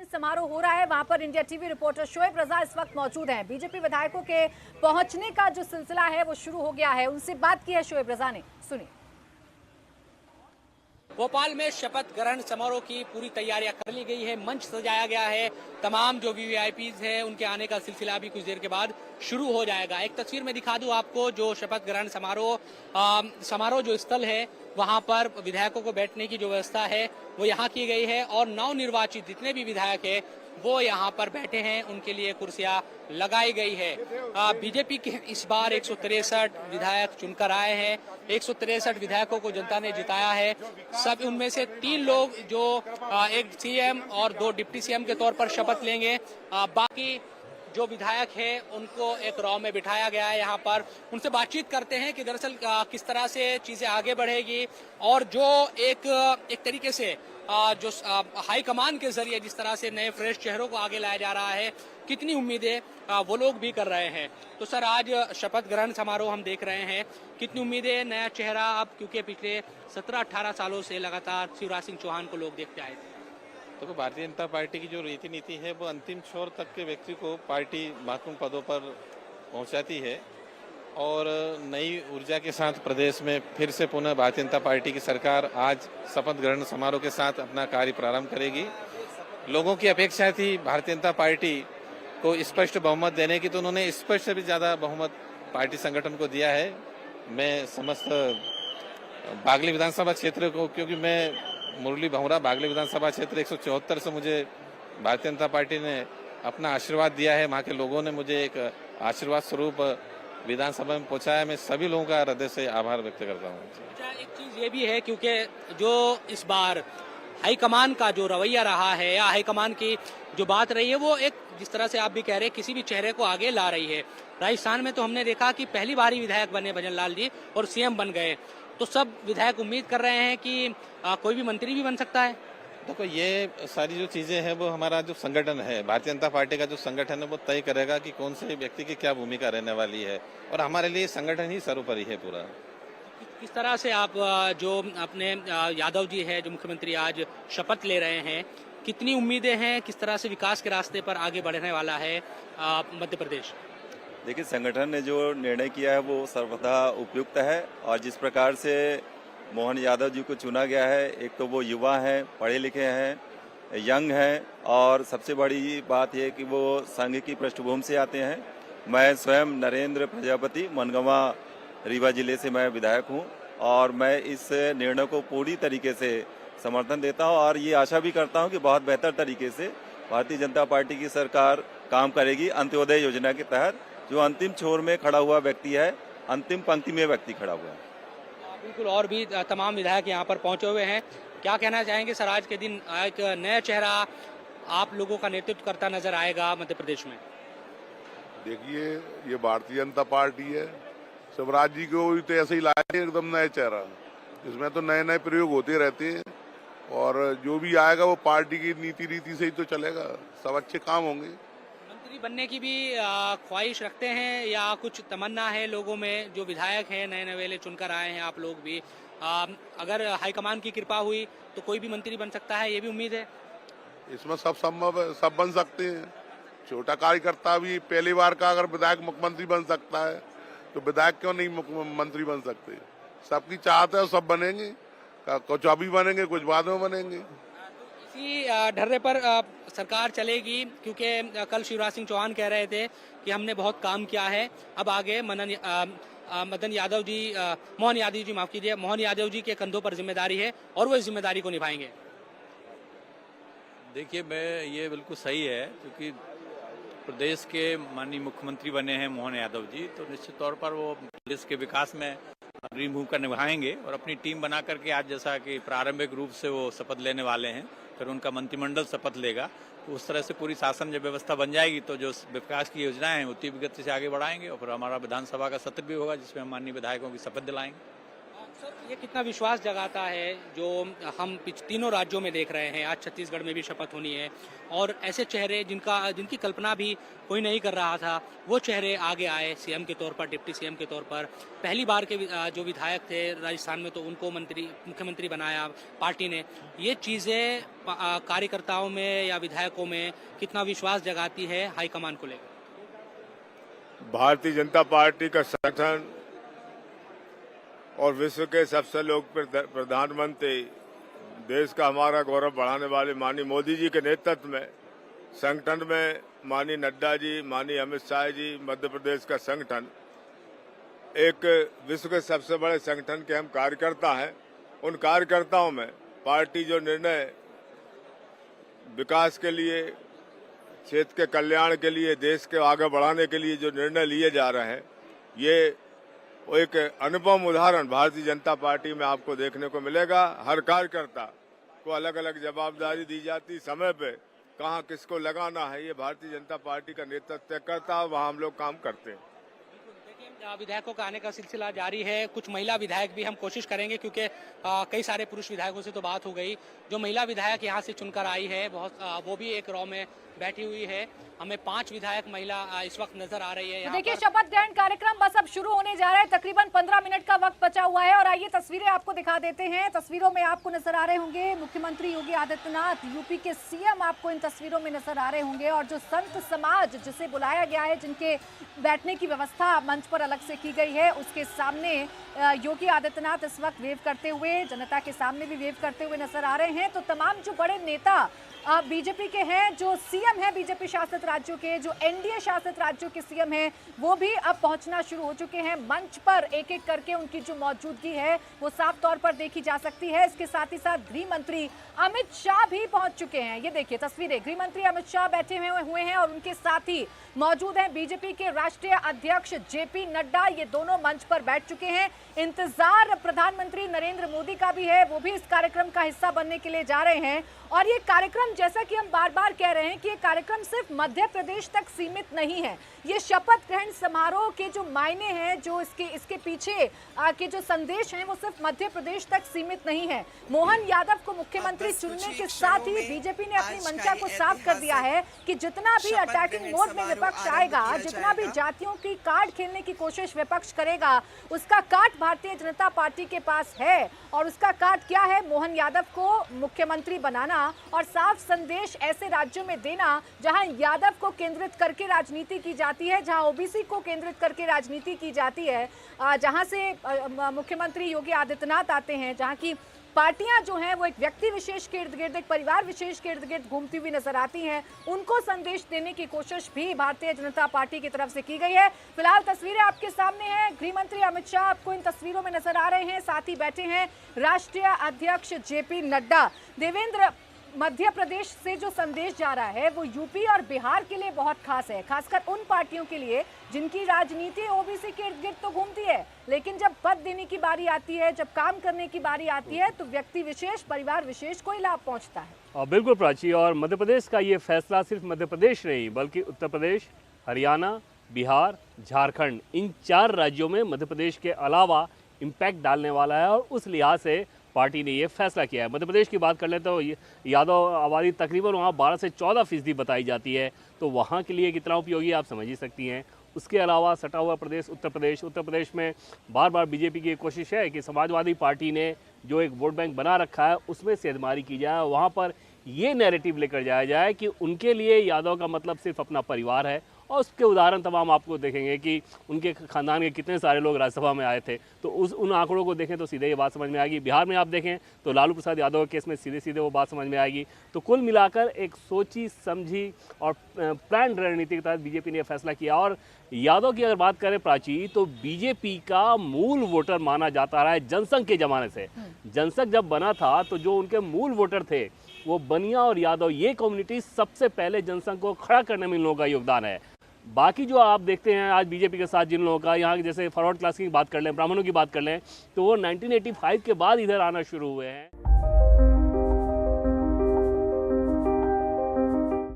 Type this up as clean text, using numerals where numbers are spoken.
ग्रहण समारोह हो रहा है, वहां पर इंडिया टीवी रिपोर्टर शोएब रजा इस वक्त मौजूद हैं। बीजेपी विधायकों के पहुंचने का जो सिलसिला है वो शुरू हो गया है, उनसे बात की है शोएब रजा ने, सुनिए। भोपाल में शपथ ग्रहण समारोह की पूरी तैयारियां कर ली गई है, मंच सजाया गया है, तमाम जो वीवीआईपीज हैं उनके आने का सिलसिला भी कुछ देर के बाद शुरू हो जाएगा। एक तस्वीर में दिखा दूं आपको, जो शपथ ग्रहण समारोह जो स्थल है वहां पर विधायकों को बैठने की जो व्यवस्था है वो यहाँ की गई है और नवनिर्वाचित जितने भी विधायक है वो यहाँ पर बैठे हैं, उनके लिए कुर्सियां लगाई गई है। बीजेपी के इस बार 163 विधायक चुनकर आए हैं, 163 विधायकों को जनता ने जिताया है। सब उनमें से 3 लोग जो एक सीएम और 2 डिप्टी सीएम के तौर पर शपथ लेंगे। बाकी जो विधायक है उनको एक रॉ में बिठाया गया है। यहाँ पर उनसे बातचीत करते हैं कि दरअसल किस तरह से चीजें आगे बढ़ेगी और जो एक तरीके से जो हाईकमान के जरिए जिस तरह से नए फ्रेश चेहरों को आगे लाया जा रहा है, कितनी उम्मीदें वो लोग भी कर रहे हैं। तो सर, आज शपथ ग्रहण समारोह हम देख रहे हैं, कितनी उम्मीदें, नया चेहरा अब, क्योंकि पिछले 17-18 सालों से लगातार शिवराज सिंह चौहान को लोग देखते आए थे। तो भारतीय जनता पार्टी की जो रीति नीति है वो अंतिम छोर तक के व्यक्ति को पार्टी महत्वपूर्ण पदों पर पहुंचाती है और नई ऊर्जा के साथ प्रदेश में फिर से पुनः भारतीय जनता पार्टी की सरकार आज शपथ ग्रहण समारोह के साथ अपना कार्य प्रारंभ करेगी। लोगों की अपेक्षा थी भारतीय जनता पार्टी को स्पष्ट बहुमत देने की, तो उन्होंने स्पष्ट से भी ज्यादा बहुमत पार्टी संगठन को दिया है। मैं समस्त बागली विधानसभा क्षेत्र को, क्योंकि मैं मुरली भंवरा बागली विधानसभा क्षेत्र 174 से मुझे भारतीय जनता पार्टी ने अपना आशीर्वाद दिया है, वहाँ के लोगों ने मुझे एक आशीर्वाद स्वरूप विधानसभा में पहुंचाया। मैं सभी लोगों का हृदय से आभार व्यक्त करता हूँ। अच्छा, एक चीज ये भी है, क्योंकि जो इस बार हाईकमान का जो रवैया रहा है या हाईकमान की जो बात रही है वो एक, जिस तरह से आप भी कह रहे हैं, किसी भी चेहरे को आगे ला रही है। राजस्थान में तो हमने देखा कि पहली बार ही विधायक बने भजन लाल जी और सीएम बन गए, तो सब विधायक उम्मीद कर रहे हैं कि कोई भी मंत्री भी बन सकता है। देखो, ये सारी जो चीजें हैं वो हमारा जो संगठन है, भारतीय जनता पार्टी का जो संगठन है वो तय करेगा कि कौन से व्यक्ति की क्या भूमिका रहने वाली है और हमारे लिए संगठन ही सर्वोपरि है पूरा। किस तरह से आप जो अपने यादव जी है जो मुख्यमंत्री आज शपथ ले रहे हैं, कितनी उम्मीदें हैं, किस तरह से विकास के रास्ते पर आगे बढ़ने वाला है मध्य प्रदेश? देखिए, संगठन ने जो निर्णय किया है वो सर्वथा उपयुक्त है और जिस प्रकार से मोहन यादव जी को चुना गया है, एक तो वो युवा हैं, पढ़े लिखे हैं, यंग हैं और सबसे बड़ी बात यह कि वो संघ की पृष्ठभूमि से आते हैं। मैं स्वयं नरेंद्र प्रजापति, मनगवा रीवा जिले से मैं विधायक हूं और मैं इस निर्णय को पूरी तरीके से समर्थन देता हूं और ये आशा भी करता हूं कि बहुत बेहतर तरीके से भारतीय जनता पार्टी की सरकार काम करेगी। अंत्योदय योजना के तहत जो अंतिम छोर में खड़ा हुआ व्यक्ति है, अंतिम पंक्ति में व्यक्ति खड़ा हुआ है। बिल्कुल, और भी तमाम विधायक यहाँ पर पहुंचे हुए हैं। क्या कहना चाहेंगे सर, आज के दिन एक नया चेहरा आप लोगों का नेतृत्व करता नजर आएगा मध्य प्रदेश में? देखिए, ये भारतीय जनता पार्टी है, शिवराज जी को भी तो ऐसे ही लाए एकदम नया चेहरा। इसमें तो नए नए प्रयोग होते रहते हैं और जो भी आएगा वो पार्टी की नीति रीति से ही तो चलेगा, सब अच्छे काम होंगे। मंत्री बनने की भी ख्वाहिश रखते हैं या कुछ तमन्ना है लोगों में? जो विधायक हैं नए नवेले चुनकर आए हैं, आप लोग भी, अगर हाईकमान की कृपा हुई तो कोई भी मंत्री बन सकता है, ये भी उम्मीद है? इसमें सब संभव है, सब बन सकते हैं। छोटा कार्यकर्ता भी पहली बार का अगर विधायक मुख्यमंत्री बन सकता है तो विधायक क्यों नहीं मुख्यमंत्री बन सकते? सबकी चाहत है, सब बनेंगे, कुछ अभी बनेंगे, कुछ बाद में बनेंगे। इसी ढर्रे पर सरकार चलेगी, क्योंकि कल शिवराज सिंह चौहान कह रहे थे कि हमने बहुत काम किया है, अब आगे मोहन यादव जी के कंधों पर जिम्मेदारी है और वो इस जिम्मेदारी को निभाएंगे। देखिए, मैं ये बिल्कुल सही है, क्योंकि प्रदेश के माननीय मुख्यमंत्री बने हैं मोहन यादव जी, तो निश्चित तौर पर वो प्रदेश के विकास में अग्रणी भूमिका निभाएंगे और अपनी टीम बना करके आज जैसा कि प्रारंभिक रूप से वो शपथ लेने वाले हैं, फिर उनका मंत्रिमंडल शपथ लेगा, तो उस तरह से पूरी शासन जब व्यवस्था बन जाएगी तो जो विकास की योजनाएं हैं वो तीव्र गति से आगे बढ़ाएंगे और फिर हमारा विधानसभा का सत्र भी होगा जिसमें हम माननीय विधायकों की शपथ दिलाएंगे। ये कितना विश्वास जगाता है जो हम तीनों राज्यों में देख रहे हैं। आज छत्तीसगढ़ में भी शपथ होनी है और ऐसे चेहरे जिनकी कल्पना भी कोई नहीं कर रहा था, वो चेहरे आगे आए सीएम के तौर पर, डिप्टी सीएम के तौर पर। पहली बार के जो विधायक थे राजस्थान में, तो उनको मुख्यमंत्री बनाया पार्टी ने। ये चीज़ें कार्यकर्ताओं में या विधायकों में कितना विश्वास जगाती है हाईकमान को लेकर? भारतीय जनता पार्टी का संगठन और विश्व के सबसे लोकप्रिय प्रधानमंत्री, देश का हमारा गौरव बढ़ाने वाले माननीय मोदी जी के नेतृत्व में संगठन में माननीय नड्डा जी, माननीय अमित शाह जी, मध्य प्रदेश का संगठन एक विश्व के सबसे बड़े संगठन के हम कार्यकर्ता हैं। उन कार्यकर्ताओं में पार्टी जो निर्णय विकास के लिए, क्षेत्र के कल्याण के लिए, देश के आगे बढ़ाने के लिए जो निर्णय लिए जा रहे हैं, ये एक अनुपम उदाहरण भारतीय जनता पार्टी में आपको देखने को मिलेगा। हर कार्यकर्ता को अलग अलग जवाबदारी दी जाती, समय पे कहाँ किसको लगाना है, ये भारतीय जनता पार्टी का नेतृत्व तय करता है, वहाँ हम लोग काम करते हैं। विधायकों का आने का सिलसिला जारी है। कुछ महिला विधायक भी हम कोशिश करेंगे, क्योंकि कई सारे पुरुष विधायकों से तो बात हो गई। जो महिला विधायक यहाँ से चुनकर आई है, वो भी एक रॉ में बैठी हुई है। हमें 5 विधायक महिला इस वक्त नजर आ रही है। तो देखिए, शपथ ग्रहण कार्यक्रम बस अब शुरू होने जा रहा है। तकरीबन 15 मिनट का वक्त बचा हुआ है और आइए तस्वीरें आपको दिखा देते हैं। तस्वीरों में आपको नजर आ रहे होंगे मुख्यमंत्री योगी आदित्यनाथ, यूपी के सीएम आपको इन तस्वीरों में नजर आ रहे होंगे। और जो संत समाज जिसे बुलाया गया है, जिनके बैठने की व्यवस्था मंच पर अलग से की गई है, उसके सामने योगी आदित्यनाथ इस वक्त वेव करते हुए, जनता के सामने भी वेव करते हुए नजर आ रहे हैं। तो तमाम जो बड़े नेता बीजेपी के हैं, जो सीएम हैं बीजेपी शासित राज्यों के, जो एनडीए शासित राज्यों के सीएम हैं, वो भी अब पहुंचना शुरू हो चुके हैं। मंच पर एक एक करके उनकी जो मौजूदगी है वो साफ तौर पर देखी जा सकती है। इसके साथ ही साथ गृह मंत्री अमित शाह भी पहुंच चुके हैं। ये देखिए तस्वीरें, गृह मंत्री अमित शाह बैठे हुए हैं और उनके साथ ही मौजूद हैं बीजेपी के राष्ट्रीय अध्यक्ष जेपी नड्डा। ये दोनों मंच पर बैठ चुके हैं। इंतजार प्रधानमंत्री नरेंद्र मोदी का भी है, वो भी इस कार्यक्रम का हिस्सा बनने के लिए जा रहे हैं। और ये कार्यक्रम, जैसा कि हम बार बार कह रहे हैं कि ये कार्यक्रम सिर्फ मध्य प्रदेश तक सीमित नहीं है। ये शपथ ग्रहण समारोह के जो मायने हैं, जो इसके पीछे के जो संदेश हैं, वो सिर्फ मध्य प्रदेश तक सीमित नहीं है। मोहन यादव को मुख्यमंत्री चुनने के साथ ही बीजेपी ने अपनी मंशा को साफ कर दिया है कि जितना भी अटैकिंग मोड में विपक्ष आएगा, जितना भी जातियों की कार्ड खेलने की कोशिश विपक्ष करेगा, उसका काट भारतीय जनता पार्टी के पास है। और उसका काट क्या है? मोहन यादव को मुख्यमंत्री बनाना और साफ संदेश ऐसे राज्यों में देना जहां यादव को केंद्रित करके राजनीति की जाती है, जहां ओबीसी को केंद्रित करके राजनीति की जाती है, जहां से मुख्यमंत्री योगी आदित्यनाथ आते हैं, जहां की पार्टियां जो हैं वो एक व्यक्ति विशेष के इर्द गिर्द, एक परिवार विशेष के इर्द गिर्द घूमती हुई नजर आती हैं। उनको संदेश देने की कोशिश भी भारतीय जनता पार्टी की तरफ से की गई है। फिलहाल तस्वीरें आपके सामने हैं। गृह मंत्री अमित शाह आपको इन तस्वीरों में नजर आ रहे हैं, साथ ही बैठे हैं राष्ट्रीय अध्यक्ष जेपी नड्डा। देवेंद्र, मध्य प्रदेश से जो संदेश जा रहा है वो यूपी और बिहार के लिए बहुत खास है, खासकर उन पार्टियों के लिए जिनकी राजनीति ओबीसी के इर्द गिर्द तो घूमती है, लेकिन जब पद देने की बारी आती है, जब काम करने की बारी आती है, तो व्यक्ति विशेष, परिवार विशेष को ही लाभ पहुंचता है। बिल्कुल प्राची, और मध्य प्रदेश का ये फैसला सिर्फ मध्य प्रदेश नहीं बल्कि उत्तर प्रदेश, हरियाणा, बिहार, झारखंड, इन 4 राज्यों में मध्य प्रदेश के अलावा इम्पैक्ट डालने वाला है। और उस लिहाज से पार्टी ने ये फैसला किया है। मध्य प्रदेश की बात कर लें तो यादव आबादी तकरीबन वहाँ 12 से 14% बताई जाती है, तो वहाँ के लिए कितना उपयोगी आप समझ ही सकती हैं। उसके अलावा सटा हुआ प्रदेश उत्तर प्रदेश में बार बार बीजेपी की कोशिश है कि समाजवादी पार्टी ने जो एक वोट बैंक बना रखा है उसमें सेधमारी की जाए, वहाँ पर ये नैरेटिव लेकर जाया जाए कि उनके लिए यादव का मतलब सिर्फ अपना परिवार है। और उसके उदाहरण तमाम आपको देखेंगे कि उनके खानदान के कितने सारे लोग राज्यसभा में आए थे, तो उन आंकड़ों को देखें तो सीधे ये बात समझ में आएगी। बिहार में आप देखें तो लालू प्रसाद यादव के केस में सीधे वो बात समझ में आएगी। तो कुल मिलाकर एक सोची समझी और प्लान रणनीति के तहत बीजेपी ने यह फैसला किया। और यादव की अगर बात करें प्राची, तो बीजेपी का मूल वोटर माना जाता रहा है जनसंघ के ज़माने से। जनसंघ जब बना था तो जो उनके मूल वोटर थे वो बनिया और यादव, ये कम्युनिटी सबसे पहले जनसंघ को खड़ा करने में इन लोगों का योगदान है। बाकी जो आप देखते हैं आज बीजेपी के साथ जिन लोगों का, यहाँ जैसे फॉरवर्ड क्लास की बात कर लें, ब्राह्मणों की बात कर लें, तो वो 1985 के बाद इधर आना शुरू हुए हैं।